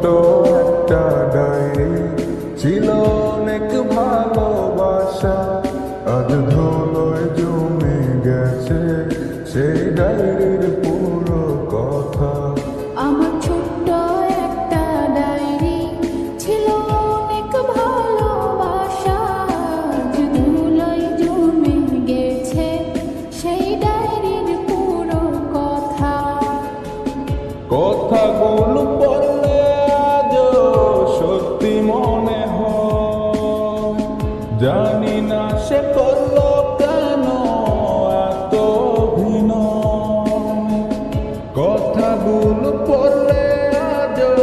ছোট্ট একটা ডায়েরি ছিল অনেক ভালোবাসা, আজ ধুলোয় জমে গেছে সেই ডায়েরির পুরো কথা। আমার ছোট্ট একটা ডায়েরি ছিল অনেক ভালোবাসা, আজ ধুলোয় জমে গেছে সেই ডায়েরির পুরো কথা। কথাগুলো পড়লে আজও সত্যি মনে হয়, জানি না সে করলো কেন এত অভিনয়। কথাগুলো পড়লে আজও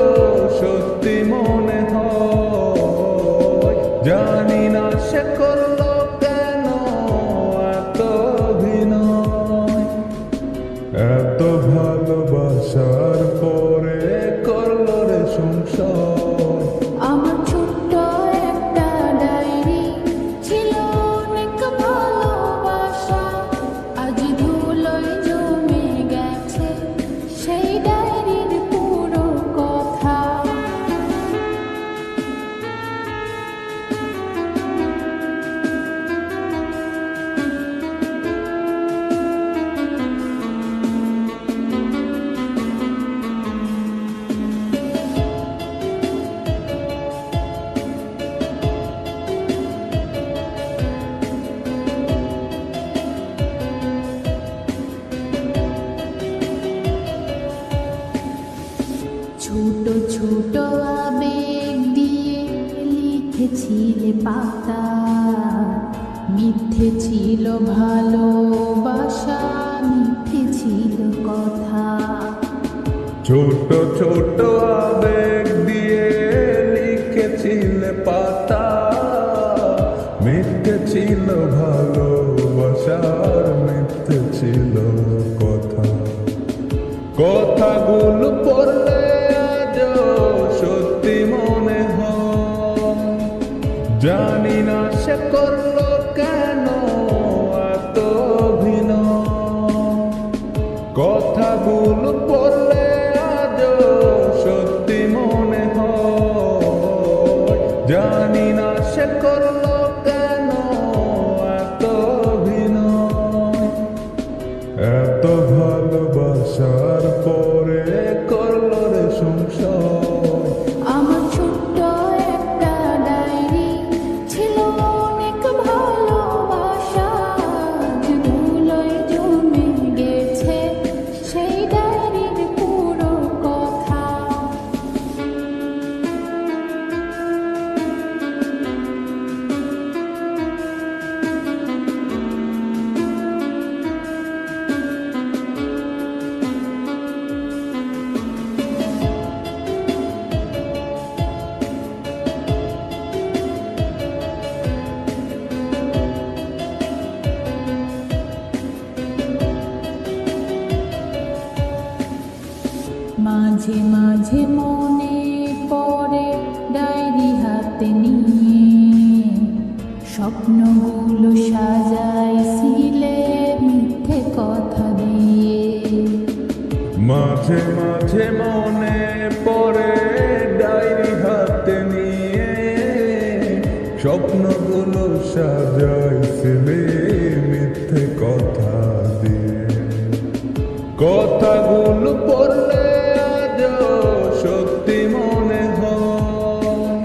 সত্যি মনে হয়, জানি না সে করলো কেন এত অভিনয়। এত ভালোবাসার পরে করলো রে সংসার। আমার ছোট্ট একটা ডায়েরি ছিল অনেক ভালোবাসা, আজ ধুলোয় জমে গেছে সেই ডায়েরির পুরো কথা। ছোট ছোট আবেগ দিয়ে লিখেছিলে পাতা, মিথ্যে ছিল ভালোবাসা, মিথ্যে ছিল কথা। ছোট ছোট আবেগ দিয়ে লিখেছিলে পাতা, মিথ্যে ছিল ভালোবাসার, মিথ্যে ছিল কথা। কথাগুলো পড়লে আজও সত্যি মনে হয়, জানি না সে করলো কেন এত অভিনয়। কথাগুলো পড়লে আজও সত্যি মনে হয়, জানি না সে করলো কেন এত অভিনয়। এত ভালোবাসার পরে করলো রে সংসার। আমার ছোট্ট একটা ডায়েরি ছিল অনেক ভালোবাসা, আজ ধুলোয় জমে গেছে সেই ডায়েরির পুরো কথা। মাঝে মাঝে মনে পড়ে ডায়েরি হাতে নিয়ে, স্বপ্নগুলো সাজাইছিলে মিথ্যে কথা দিয়ে। মাঝে মাঝে মনে পড়ে ডায়েরি হাতে নিয়ে, স্বপ্নগুলো সাজাইছিলে মিথ্যে কথা দিয়ে। কথাগুলো পড়লে আজও সত্যি মনে হয়,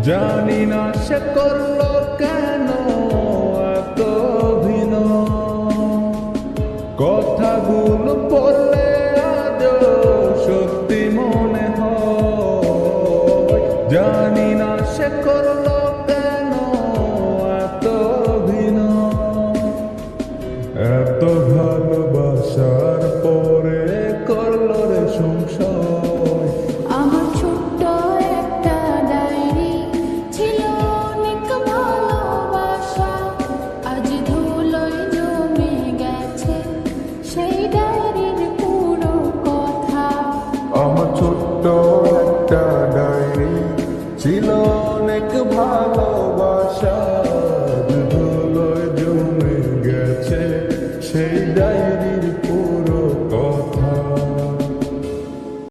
জানি না সে করলো কেন এত অভিনয়। কথাগুলো পড়লে